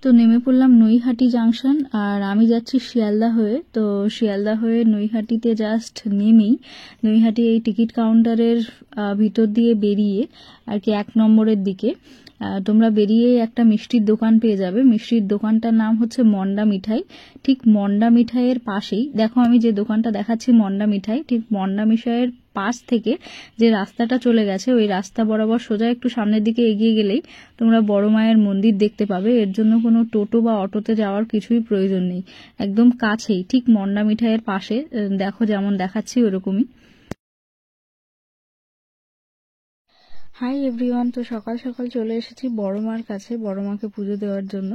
তো নেমে পড়লাম নৈহাটি জাংশন, আর আমি যাচ্ছি শিয়ালদা হয়ে। তো শিয়ালদা হয়ে নৈহাটিতে জাস্ট নেমেই নৈহাটি এই টিকিট কাউন্টারের ভিতর দিয়ে বেরিয়ে আর কি 1 নম্বরের দিকে তোমরা বেরিয়ে একটা মিষ্টির দোকান পেয়ে যাবে। মিষ্টির দোকানটার নাম হচ্ছে মন্ডা মিঠাই। ঠিক মন্ডা মিঠাইয়ের পাশেই দেখো আমি যে দোকানটা দেখাচ্ছি মন্ডা মিঠাই, ঠিক মন্ডা মিঠাইয়ের পাশ থেকে যে রাস্তাটা চলে গেছে ওই রাস্তা বরাবর সোজা একটু সামনের দিকে এগিয়ে গেলেই তোমরা বড় মায়ের মন্দির দেখতে পাবে। এর জন্য কোনো টোটো বা অটোতে যাওয়ার কিছুই প্রয়োজন নেই, একদম কাছেই ঠিক মন্ডা মিঠাইয়ের পাশে। দেখো যেমন দেখাচ্ছি ওরকমই। হাই এভরিওয়ান, তো সকাল সকাল চলে এসেছি বড় মার কাছে বড় মাকে পুজো দেওয়ার জন্য।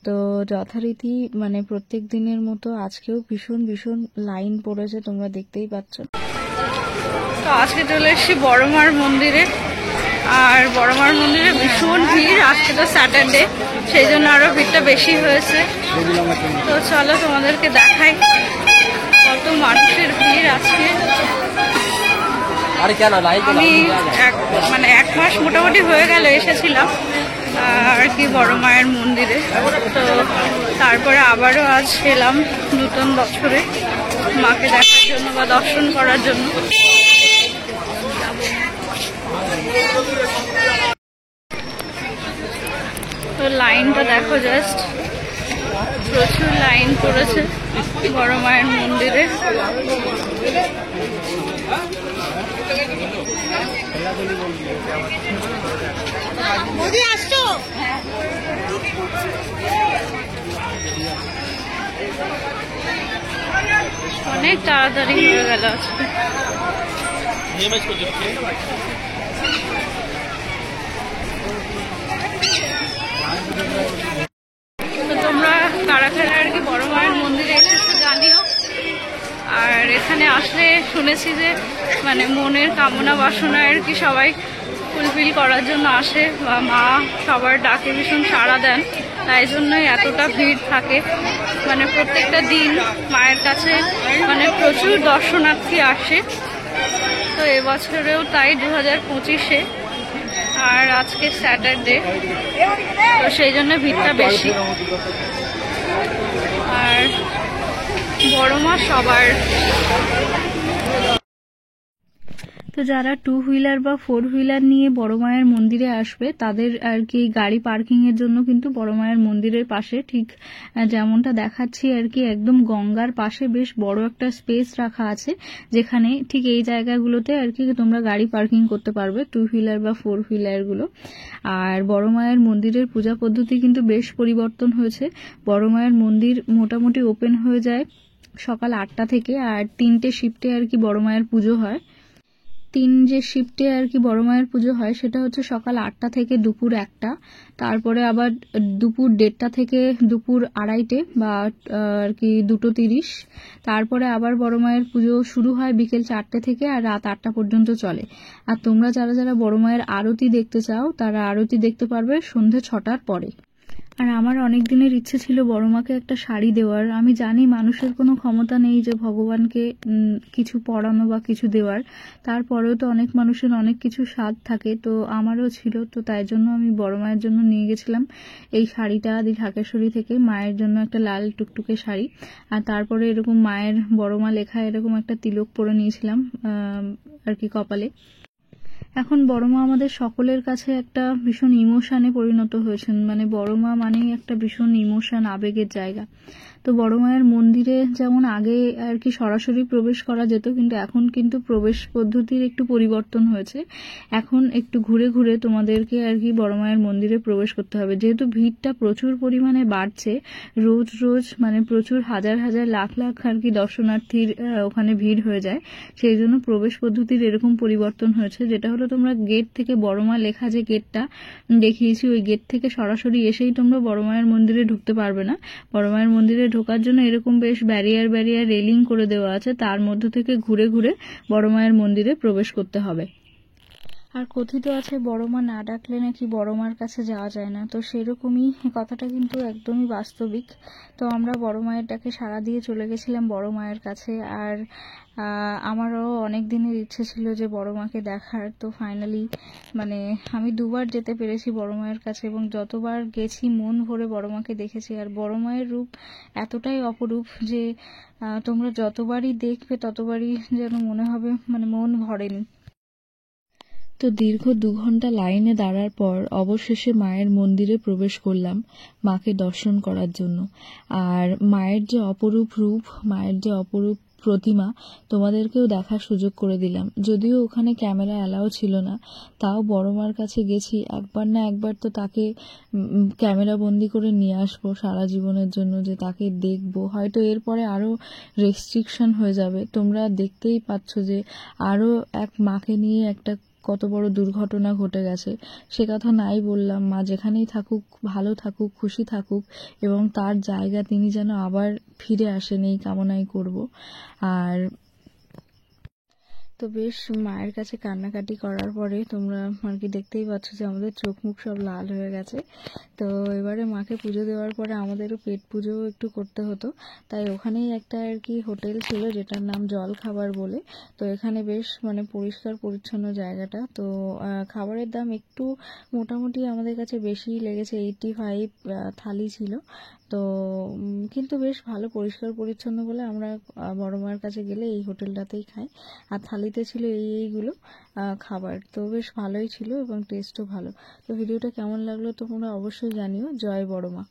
তো যথারীতি মানে প্রত্যেক দিনের মতো আজকেও ভীষণ ভীষণ লাইন পড়েছে, তোমরা দেখতেই পাচ্ছ। তো আজকে চলে এসেছি বড় মার মন্দিরে, আর বড় মার মন্দিরে ভীষণ ভিড়। আজকে তো স্যাটারডে, সেই জন্য আরো ভিড়টা বেশি হয়েছে। তো চলো তোমাদেরকে দেখাই কত মানুষের ভিড় আজকে। আমি মানে 1 মাস মোটামুটি হয়ে গেল এসেছিলাম আর কি বড় মায়ের মন্দিরে। তো তারপরে আবারও আজ এলাম নতুন বছরে মাকে দেখার জন্য বা দর্শন করার জন্য। তো লাইনটা দেখো, জাস্ট প্রচুর লাইন পড়েছে বড় মায়ের মন্দিরে। অনেক তাড়াতাড়ি হয়ে গেল আজকে। তো তোমরা কারা কারা আর কি বড় মায়ের মন্দিরে এসেছো জানিও। আর এখানে আসলে শুনেছি যে মানে মনের কামনা বাসনা আর কি সবাই ফুলফিল করার জন্য আসে, বা মা সবার ডাকে ভীষণ সাড়া দেন, তাই জন্যই এতটা ভিড় থাকে। মানে প্রত্যেকটা দিন মায়ের কাছে মানে প্রচুর দর্শনার্থী আসে। তো এবছরেও তাই 2025-এ, আর আজকে স্যাটারডে, তো সেই জন্য ভিড়টা বেশি। আর বড় মা সবার। তো যারা 2 হুইলার বা 4 হুইলার নিয়ে বড় মায়ের মন্দিরে আসবে তাদের আর কি গাড়ি পার্কিং এর জন্য কিন্তু বড় মায়ের মন্দিরের পাশে ঠিক যেমনটা দেখাচ্ছি আর কি একদম গঙ্গার পাশে বেশ বড় একটা স্পেস রাখা আছে, যেখানে ঠিক এই জায়গাগুলোতে আর কি তোমরা গাড়ি পার্কিং করতে পারবে 2 হুইলার বা 4 হুইলার গুলো। আর বড় মায়ের মন্দিরের পূজা পদ্ধতি কিন্তু বেশ পরিবর্তন হয়েছে। বড় মায়ের মন্দির মোটামুটি ওপেন হয়ে যায় সকাল 8টা থেকে, আর 3টে শিফটে আর কি বড় মায়ের পুজো হয়। 3 যে শিফটে আর কি বড় মায়ের পুজো হয় সেটা হচ্ছে সকাল 8টা থেকে দুপুর 1টা, তারপরে আবার দুপুর 1:30টা থেকে দুপুর 2:30 বা আর কি 2:30, তারপরে আবার বড় মায়ের পুজো শুরু হয় বিকেল 4টে থেকে আর রাত 8টা পর্যন্ত চলে। আর তোমরা যারা যারা বড় মায়ের আরতি দেখতে চাও তারা আরতি দেখতে পারবে সন্ধ্যে 6টার পরে। আর আমার অনেক দিনের ইচ্ছে ছিল বড় মাকে একটা শাড়ি দেওয়ার। আমি জানি মানুষের কোনো ক্ষমতা নেই যে ভগবানকে কিছু পরানো বা কিছু দেওয়ার, তারপরেও তো অনেক মানুষের অনেক কিছু স্বাদ থাকে, তো আমারও ছিল। তো তাই জন্য আমি বড় মায়ের জন্য নিয়ে গেছিলাম এই শাড়িটা দি ঢাকেশ্বরী থেকে, মায়ের জন্য একটা লাল টুকটুকে শাড়ি। আর তারপরে এরকম মায়ের বড় মা লেখা এরকম একটা তিলক পরে নিয়েছিলাম আর কি কপালে। এখন বড় মা আমাদের সকলের কাছে একটা ভীষণ ইমোশনে পরিণত হয়েছেন, মানে বড় মা মানেই একটা ভীষণ ইমোশন, আবেগের জায়গা। তো বড় মায়ের মন্দিরে যেমন আগে আর কি সরাসরি প্রবেশ করা যেত, কিন্তু এখন কিন্তু প্রবেশ পদ্ধতির একটু পরিবর্তন হয়েছে। এখন একটু ঘুরে ঘুরে তোমাদেরকে আর কি বড় মায়ের মন্দিরে প্রবেশ করতে হবে, যেহেতু ভিড়টা প্রচুর পরিমাণে বাড়ছে রোজ রোজ, মানে প্রচুর হাজার হাজার লাখ লাখ আর কি দর্শনার্থীর ওখানে ভিড় হয়ে যায়। সেই জন্য প্রবেশ পদ্ধতির এরকম পরিবর্তন হয়েছে, যেটা হলো তোমরা গেট থেকে বড় মা লেখা যে গেটটা দেখিয়েছি ওই গেট থেকে সরাসরি এসেই তোমরা বড় মায়ের মন্দিরে ঢুকতে পারবে না। বড় মায়ের মন্দিরে ঢোকার জন্য এরকম বেশ ব্যারিয়ার রেলিং করে দেওয়া আছে, তার মধ্য থেকে ঘুরে ঘুরে বড় মায়ের মন্দিরে প্রবেশ করতে হবে। আর কথিত আছে বড় মা না ডাকলে নাকি বড় মার কাছে যাওয়া যায় না, তো সেরকমই কথাটা কিন্তু একদমই বাস্তবিক। তো আমরা বড় মায়ের ডাকে সাড়া দিয়ে চলে গেছিলাম বড় মায়ের কাছে। আর আমারও অনেক দিনের ইচ্ছে ছিল যে বড় মাকে দেখার। তো ফাইনালি মানে আমি দুবার যেতে পেরেছি বড় মায়ের কাছে, এবং যতবার গেছি মন ভরে বড় মাকে দেখেছি। আর বড় মায়ের রূপ এতটাই অপরূপ যে তোমরা যতবারই দেখবে ততবারই যেন মনে হবে মানে মন ভরেনি। তো দীর্ঘ 2 ঘন্টা লাইনে দাঁড়ার পর অবশেষে মায়ের মন্দিরে প্রবেশ করলাম মাকে দর্শন করার জন্য। আর মায়ের যে অপরূপ রূপ, মায়ের যে অপরূপ প্রতিমা তোমাদেরকেও দেখার সুযোগ করে দিলাম। যদিও ওখানে ক্যামেরা অ্যালাউ ছিল না, তাও বড় মার কাছে গেছি, একবার না একবার তো তাকে ক্যামেরা বন্দি করে নিয়ে আসবো সারা জীবনের জন্য, যে তাকে দেখবো। হয়তো এরপরে আরও রেস্ট্রিকশন হয়ে যাবে, তোমরা দেখতেই পাচ্ছ যে আরও এক মাকে নিয়ে একটা কত বড় দুর্ঘটনা ঘটে গেছে। সে কথা নাই বললাম, মা যেখানেই থাকুক ভালো থাকুক, খুশি থাকুক, এবং তার জায়গা তিনি যেন আবার ফিরে আসেন এই কামনাই করব। আর তো বেশ মায়ের কাছে কান্নাকাটি করার পরে তোমরা আর কি দেখতেই পাচ্ছ যে আমাদের চোখ মুখ সব লাল হয়ে গেছে। তো এবারে মাকে পুজো দেওয়ার পরে আমাদেরও পেট পুজো একটু করতে হতো, তাই ওখানেই একটা আর কি হোটেল ছিল যেটার নাম জল খাবার বলে। তো এখানে বেশ মানে পরিষ্কার পরিচ্ছন্ন জায়গাটা। তো খাবারের দাম একটু মোটামুটি আমাদের কাছে বেশিই লেগেছে, 85 থালি ছিল। তো কিন্তু বেশ ভালো পরিষ্কার পরিচ্ছন্ন বলে আমরা বড় মায়ের কাছে গেলে এই হোটেলটাতেই খাই। আর থালিতে ছিল এইগুলো খাবার। তো বেশ ভালোই ছিল এবং টেস্টও ভালো। তো ভিডিওটা কেমন লাগলো তোমরা অবশ্যই জানিও। জয় বড় মা।